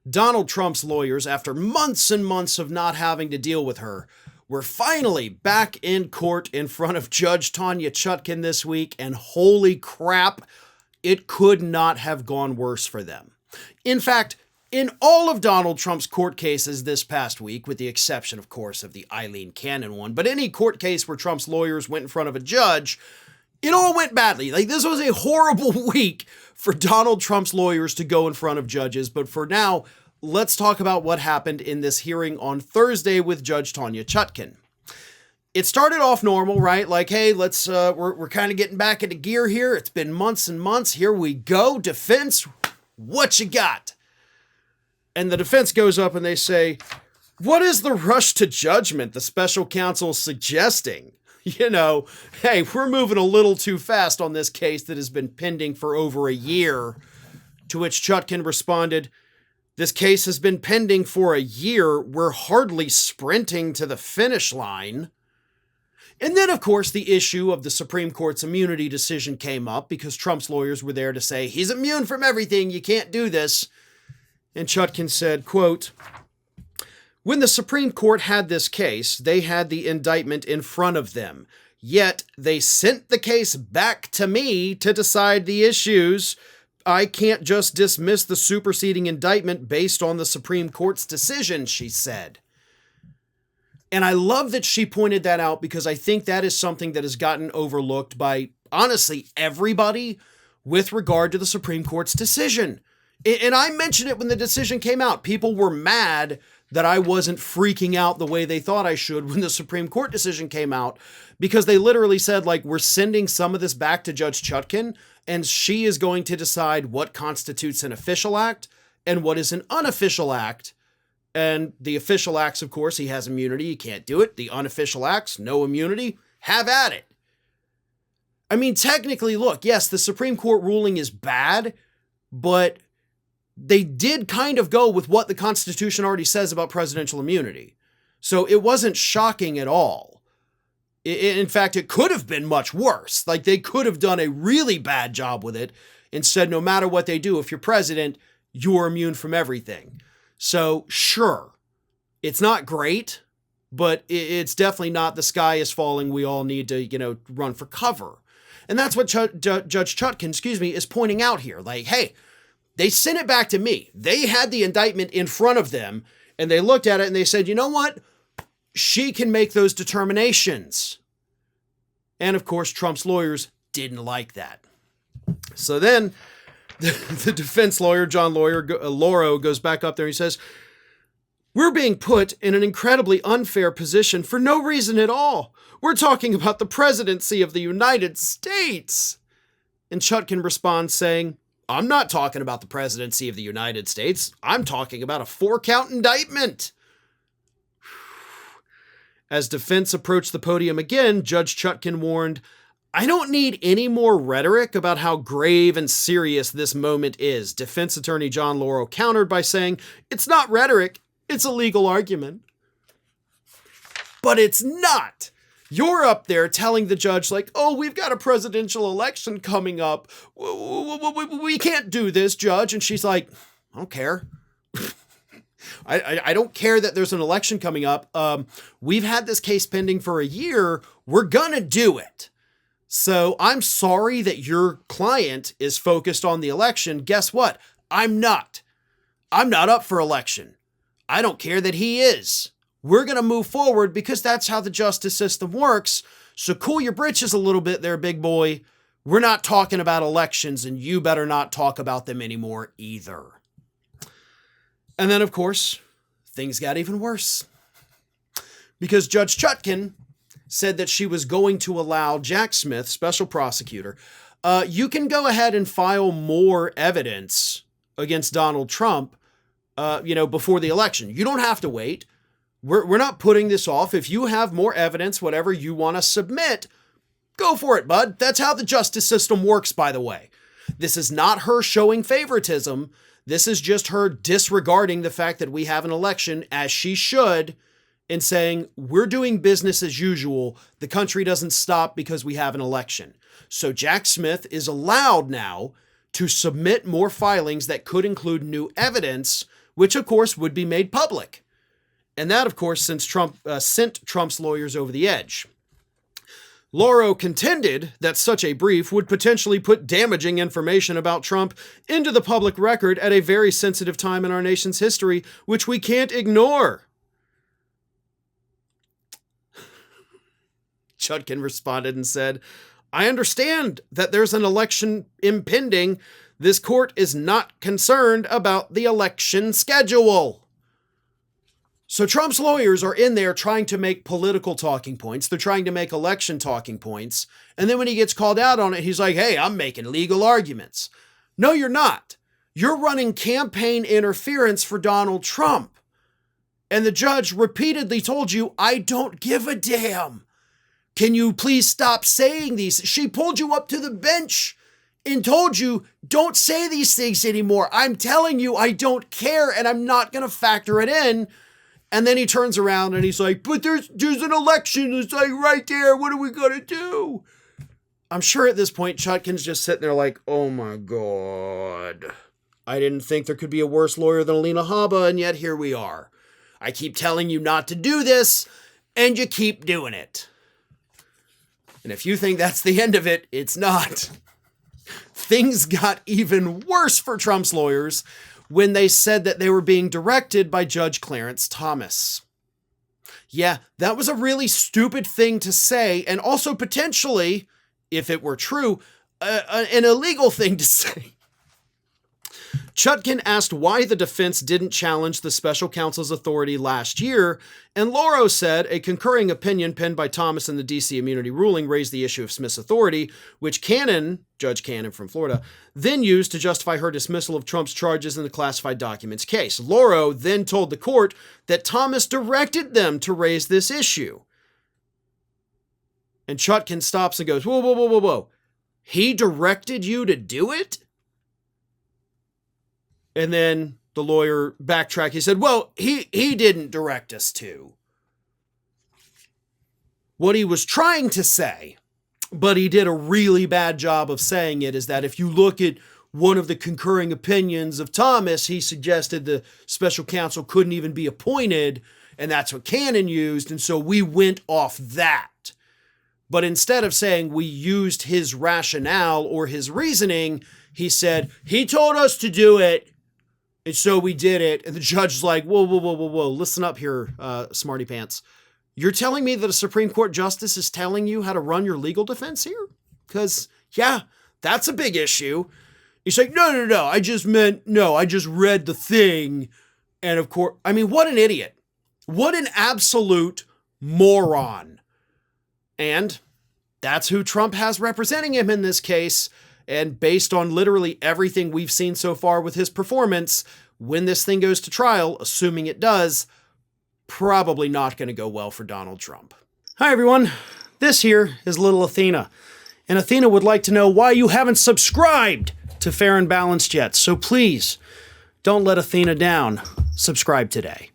Donald Trump's lawyers, after months and months of not having to deal with her, were finally back in court in front of Judge Tanya Chutkan this week, and holy crap, it could not have gone worse for them. In fact, in all of Donald Trump's court cases this past week, with the exception, of course, of the Eileen Cannon one, but any court case where Trump's lawyers went in front of a judge, it all went badly. Like, this was a horrible week for Donald Trump's lawyers to go in front of judges. But for now, let's talk about what happened in this hearing on Thursday with Judge Tanya Chutkan. It started off normal, right? Like, hey, we're kind of getting back into gear here. It's been months and months. Here we go. Defense, what you got? And the defense goes up and they say, what is the rush to judgment the special counsel is suggesting? You know, hey, we're moving a little too fast on this case that has been pending for over a year. To which Chutkan responded, this case has been pending for a year. We're hardly sprinting to the finish line. And then, of course, the issue of the Supreme Court's immunity decision came up because Trump's lawyers were there to say, he's immune from everything. You can't do this. And Chutkan said, quote, when the Supreme Court had this case, they had the indictment in front of them. Yet they sent the case back to me to decide the issues. I can't just dismiss the superseding indictment based on the Supreme Court's decision, she said. And I love that she pointed that out because I think that is something that has gotten overlooked by, honestly, everybody with regard to the Supreme Court's decision. And I mentioned it when the decision came out. People were mad that I wasn't freaking out the way they thought I should when the Supreme Court decision came out, because they literally said, like, we're sending some of this back to Judge Chutkan, and she is going to decide what constitutes an official act and what is an unofficial act. And the official acts, of course, he has immunity. You can't do it. The unofficial acts, no immunity. Have at it. I mean, technically, look, yes, the Supreme Court ruling is bad, but they did kind of go with what the Constitution already says about presidential immunity. So it wasn't shocking at all. In fact, it could have been much worse. Like, they could have done a really bad job with it and said, no matter what they do, if you're president, you're immune from everything. So sure, it's not great, but it's definitely not the sky is falling. We all need to, run for cover. And that's what Judge Chutkan, is pointing out here. Like, hey, they sent it back to me. They had the indictment in front of them, and they looked at it and they said, you know what? She can make those determinations. And of course, Trump's lawyers didn't like that. So then the defense lawyer, John Lauro, goes back up there and he says, we're being put in an incredibly unfair position for no reason at all. We're talking about the presidency of the United States. And Chutkan responds saying, I'm not talking about the presidency of the United States. I'm talking about a 4-count indictment. As defense approached the podium again, Judge Chutkan warned, I don't need any more rhetoric about how grave and serious this moment is. Defense attorney John Lauro countered by saying, it's not rhetoric, it's a legal argument. But it's not. You're up there telling the judge, like, oh, we've got a presidential election coming up. We can't do this, Judge. And she's like, I don't care. I don't care that there's an election coming up. We've had this case pending for a year. We're going to do it. So I'm sorry that your client is focused on the election. Guess what? I'm not. I'm not up for election. I don't care that he is. We're going to move forward because that's how the justice system works. So cool your britches a little bit there, big boy. We're not talking about elections, and you better not talk about them anymore either. And then, of course, things got even worse. Because Judge Chutkan said that she was going to allow Jack Smith, special prosecutor, you can go ahead and file more evidence against Donald Trump, before the election. You don't have to wait. We're not putting this off. If you have more evidence, whatever you want to submit, go for it, bud. That's how the justice system works, by the way. This is not her showing favoritism. This is just her disregarding the fact that we have an election, as she should, and saying, we're doing business as usual. The country doesn't stop because we have an election. So Jack Smith is allowed now to submit more filings that could include new evidence, which of course would be made public. And that, of course, sent Trump's lawyers over the edge. Lauro contended that such a brief would potentially put damaging information about Trump into the public record at a very sensitive time in our nation's history, which we can't ignore. Chutkan responded and said, "I understand that there's an election impending. This court is not concerned about the election schedule." So Trump's lawyers are in there trying to make political talking points. They're trying to make election talking points. And then when he gets called out on it, he's like, hey, I'm making legal arguments. No, you're not. You're running campaign interference for Donald Trump. And the judge repeatedly told you, I don't give a damn. Can you please stop saying these? She pulled you up to the bench and told you, don't say these things anymore. I'm telling you, I don't care, and I'm not going to factor it in. And then he turns around and he's like, but there's an election. It's like right there. What are we going to do? I'm sure at this point, Chutkan's just sitting there like, oh my God. I didn't think there could be a worse lawyer than Alina Habba, and yet here we are. I keep telling you not to do this, and you keep doing it. And if you think that's the end of it, it's not. Things got even worse for Trump's lawyers when they said that they were being directed by Judge Clarence Thomas. Yeah, that was a really stupid thing to say, and also potentially, if it were true, an illegal thing to say. Chutkan asked why the defense didn't challenge the special counsel's authority last year, and Lauro said a concurring opinion penned by Thomas in the D.C. immunity ruling raised the issue of Smith's authority, which Judge Cannon from Florida, then used to justify her dismissal of Trump's charges in the classified documents case. Lauro then told the court that Thomas directed them to raise this issue. And Chutkan stops and goes, whoa, whoa, whoa, whoa, whoa. He directed you to do it? And then the lawyer backtracked. He said, well, he didn't direct us to. What he was trying to say, but he did a really bad job of saying it, is that if you look at one of the concurring opinions of Thomas, he suggested the special counsel couldn't even be appointed, and that's what Cannon used, and so we went off that. But instead of saying we used his rationale or his reasoning, he said, he told us to do it, and so we did it. And the judge is like, whoa, whoa, whoa, whoa, whoa. Listen up here, smarty pants. You're telling me that a Supreme Court justice is telling you how to run your legal defense here? Because, yeah, that's a big issue. He's like, no. I just read the thing. And of course, I mean, what an idiot. What an absolute moron. And that's who Trump has representing him in this case. And based on literally everything we've seen so far with his performance, when this thing goes to trial, assuming it does, probably not going to go well for Donald Trump. Hi, everyone. This here is little Athena. And Athena would like to know why you haven't subscribed to Fair and Balanced yet. So please, don't let Athena down. Subscribe today.